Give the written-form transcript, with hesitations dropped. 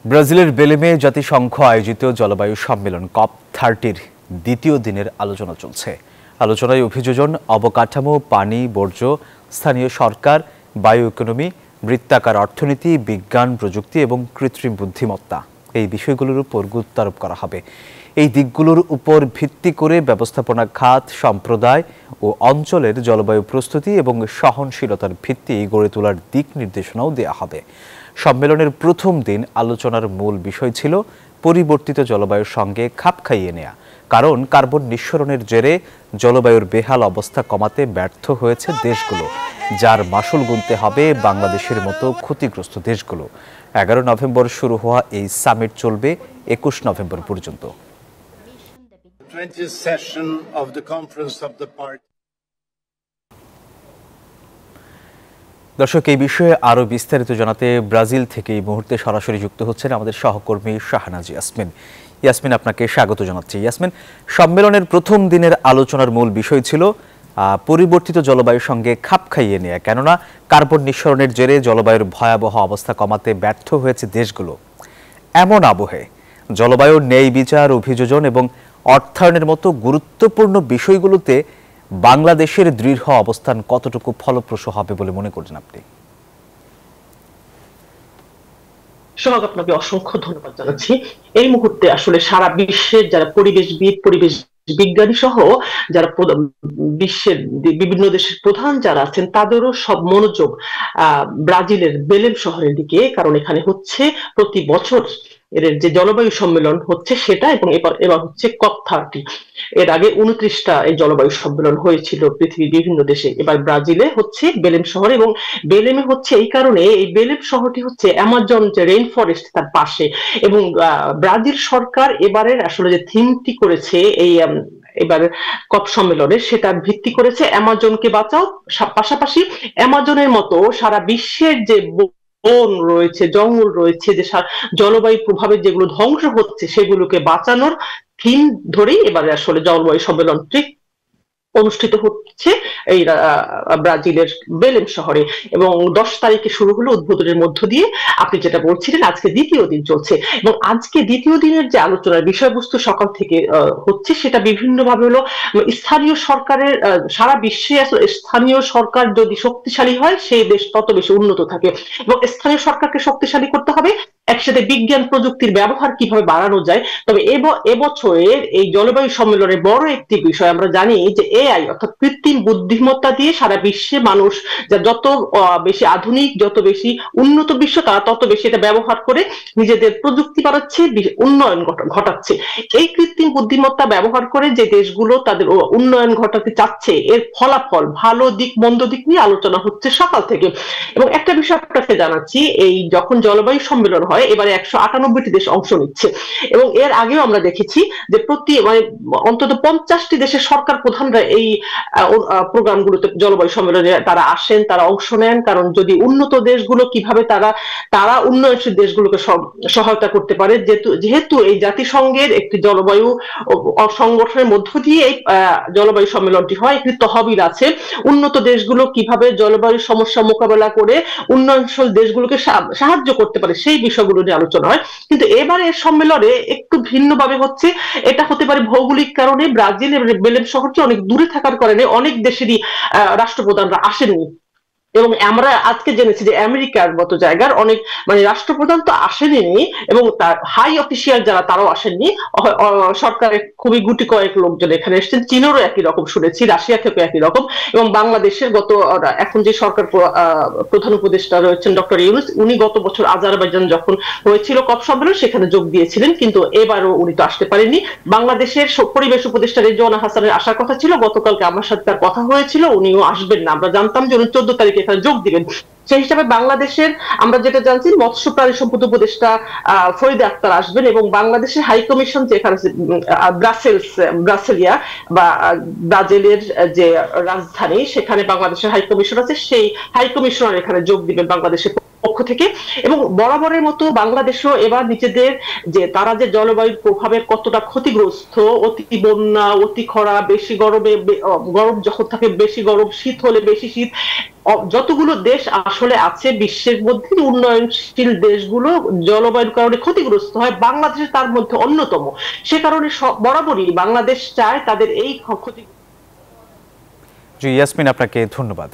ব্রাজিলের বেলেমে জাতিসংঘ আয়োজিত জলবায়ু সম্মেলন COP30-র দ্বিতীয় দিনের আলোচনা চলছে। আলোচনায় অভিযোজন, অবকাঠামো, পানি, বর্জ্য, স্থানীয় সরকার, বায়ু ইকোনমি, বৃত্তাকার অর্থনীতি, বিজ্ঞান প্রযুক্তি এবং কৃত্রিম বুদ্ধিমত্তা এই বিষয়গুলোর উপর গুরুত্ব আরোপ করা হবে। এই দিকগুলোর উপর ভিত্তি করে ব্যবস্থাপনা খাত, সম্প্রদায় ও অঞ্চলের জলবায়ু প্রস্তুতি এবং সহনশীলতার ভিত্তি গড়ে তোলার দিক নির্দেশনাও দেওয়া হবে। সম্মেলনের প্রথম দিন আলোচনার মূল বিষয় ছিল পরিবর্তিত জলবায়ুর সঙ্গে খাপ খাইয়ে নেয়া, কারণ কার্বন নিঃসরণের জেরে জলবায়ুর বেহাল অবস্থা কমাতে ব্যর্থ হয়েছে দেশগুলো, যার মাসুল গুনতে হবে বাংলাদেশের মতো ক্ষতিগ্রস্ত দেশগুলো। 11 নভেম্বর শুরু হওয়া এই সামিট চলবে 21 নভেম্বর পর্যন্ত। দর্শক, এই বিষয়ে আরো বিস্তারিত জানাতে ব্রাজিল থেকে এই মুহূর্তে সরাসরি যুক্ত হচ্ছেন আমাদের সহকর্মী শাহনাজ ইয়াসমিন। ইয়াসমিন, আপনাকে স্বাগত জানাচ্ছি। ইয়াসমিন, সম্মেলনের প্রথম দিনের আলোচনার মূল বিষয় ছিল পরিবর্তিত জলবায়ুর সঙ্গে খাপ খাইয়ে নেয়া, কেননা কার্বন নিঃসরণের জেরে জলবায়ুর ভয়াবহ অবস্থা কমাতে ব্যর্থ হয়েছে দেশগুলো। এমন আবহে জলবায়ুর ন্যায় বিচার, অভিযোজন এবং অর্থায়নের মতো গুরুত্বপূর্ণ বিষয়গুলোতে বাংলাদেশের দৃঢ় অবস্থান কতটুকু ফলপ্রসূ হবে বলে মনে করছেন আপনি? সোহাগ, আপনাকে অসংখ্য ধন্যবাদ জানাচ্ছি। এই মুহূর্তে আসলে সারা বিশ্বের যারা পরিবেশবিদ, পরিবেশ বিজ্ঞানী সহ যারা বিশ্বের বিভিন্ন দেশের প্রধান যারা আছেন তাদেরও সব মনোযোগ ব্রাজিলের বেলেম শহরের দিকে, কারণ এখানে হচ্ছে প্রতি বছর এর যে জলবায়ু সম্মেলন হচ্ছে সেটা, এবং এবার হচ্ছে COP30। এর আগে 29টা এই জলবায়ু সম্মেলন হয়েছিল পৃথিবীর বিভিন্ন দেশে। এবার ব্রাজিলে হচ্ছে বেলেম শহরে, এবং বেলেমে হচ্ছে এই কারণে, এই বেলেম শহরটি হচ্ছে অ্যামাজন যে রেইন ফরেস্ট তার পাশে, এবং ব্রাজিল সরকার এবারের আসলে যে থিমটি করেছে এই এবার কপ সম্মেলনে, সেটা ভিত্তি করেছে অ্যামাজনকে বাঁচাও, পাশাপাশি অ্যামাজনের মতো সারা বিশ্বের যে বন রয়েছে, জঙ্গল রয়েছে, যে জলবায়ু প্রভাবে যেগুলো ধ্বংস হচ্ছে সেগুলোকে বাঁচানোর থিম ধরেই এবারে আসলে জলবায়ু সম্মেলনটি অনুষ্ঠিত হচ্ছে এই ব্রাজিলের বেলেম শহরে, এবং 10 তারিখে শুরু হলো উদ্বোধনের মধ্য দিয়ে। আপনি যেটা বলছিলেন, আজকে দ্বিতীয় দিন চলছে, এবং আজকে দ্বিতীয় দিনের যে আলোচনার বিষয়বস্তু সকাল থেকে হচ্ছে সেটা বিভিন্ন ভাবে হলো স্থানীয় সরকারের, সারা বিশ্বে আসলে স্থানীয় সরকার যদি শক্তিশালী হয় সেই দেশ তত বেশি উন্নত থাকে, এবং স্থানীয় সরকারকে শক্তিশালী করতে হবে, একসাথে বিজ্ঞান প্রযুক্তির ব্যবহার কিভাবে বাড়ানো যায়। তবে এবছরের এই জলবায়ু সম্মেলনের বড় একটি বিষয় আমরা জানি যে AI অর্থাৎ কৃত্রিম বুদ্ধিমত্তা দিয়ে সারা বিশ্বে মানুষ যত বেশি আধুনিক, যত বেশি উন্নত বিশ্ব, তারা তত বেশি এটা ব্যবহার করে নিজেদের প্রযুক্তি বাড়াচ্ছে, উন্নয়ন ঘটাচ্ছে। এই কৃত্রিম বুদ্ধিমত্তা ব্যবহার করে যে দেশগুলো তাদের উন্নয়ন ঘটাতে চাচ্ছে, এর ফলাফল, ভালো দিক মন্দ দিক নিয়ে আলোচনা হচ্ছে সকাল থেকে। এবং একটা বিষয় আপনাকে জানাচ্ছি, এই যখন জলবায়ু সম্মেলন হয় এবারে 198টি দেশ অংশ নিচ্ছে, এবং এর আগেও আমরা দেখেছি যে অন্তত 50টি দেশের সরকার প্রধানরা এই প্রোগ্রামগুলোতে, জলবায়ু সম্মেলনে তারা আসেন, তারা অংশ নেন। কারণ যদি উন্নত দেশগুলো কিভাবে তারা উন্নয়নশীল দেশগুলোকে সহায়তা করতে পারে, যেহেতু এই জাতিসংঘের একটি জলবায়ু সংগঠনের মধ্য দিয়ে এই জলবায়ু সম্মেলনটি হয়, একটি তহবিল আছে, উন্নত দেশগুলো কিভাবে জলবায়ু সমস্যা মোকাবেলা করে উন্নয়নশীল দেশগুলোকে সাহায্য করতে পারে সেই বিষয়গুলো নিয়ে আলোচনা হয়। কিন্তু এবারে সম্মেলনে একটু ভিন্নভাবে হচ্ছে, এটা হতে পারে ভৌগোলিক কারণে, ব্রাজিল এবং বেলেম শহরটি অনেক দূরে থাকার কারণে অনেক দেশেরই রাষ্ট্রপ্রধানরা আসেননি, এবং আমরা আজকে জেনেছি যে আমেরিকার মতো জায়গার অনেক রাষ্ট্রপ্রধান তো আসেনি, এবং তার হাই অফিসিয়াল যারা তারাও আসেননি। সরকারের খুবই গুটি কয়েক লোকজন এখানে এসেছেন। চীনেরও একই রকম শুনেছি, রাশিয়া থেকে একই রকম, এবং বাংলাদেশের এখন যে সরকার প্রধান উপদেষ্টা রয়েছেন ডক্টর ইউনূস, উনি গত বছর আজারবাইজান যখন হয়েছিল কপ সম্মেলন সেখানে যোগ দিয়েছিলেন, কিন্তু এবারও উনি তো আসতে পারেননি। বাংলাদেশের পরিবেশ উপদেষ্টা রেজওয়ানা হাসানের আসার কথা ছিল, গতকালকে আমার সাথে তার কথা হয়েছিল, উনিও আসবেন না। আমরা জানতাম যে উনি 14 তারিখে এখানে যোগ দিবেন। সেই হিসাবে বাংলাদেশের আমরা যেটা জানছি, মৎস্য প্রাণী সম্পদ উপদেষ্টা ফরিদা আক্তার আসবেন, এবং বাংলাদেশের হাই কমিশন যেখানে ব্রাসেলিয়া বা ব্রাজিলের যে রাজধানী, সেখানে বাংলাদেশের হাই কমিশন আছে, সেই হাই কমিশনার এখানে যোগ দিবেন বাংলাদেশের পক্ষ থেকে। এবং বরাবরের মতো বাংলাদেশও এবার নিজেদের যে তারা যে জলবায়ুর প্রভাবে কতটা ক্ষতিগ্রস্ত, অতি বন্যা, অতি খরা, বেশি গরমে গরম যখন থাকে বেশি গরম, শীত হলে বেশি শীত, যতগুলো দেশ আসলে আছে বিশ্বের মধ্যে উন্নয়নশীল দেশগুলো জলবায়ুর কারণে ক্ষতিগ্রস্ত হয়, বাংলাদেশ তার মধ্যে অন্যতম। সে কারণে বরাবরই বাংলাদেশ চায় তাদের এই ক্ষতি। জি ইয়াসমিন, আপনাকে ধন্যবাদ।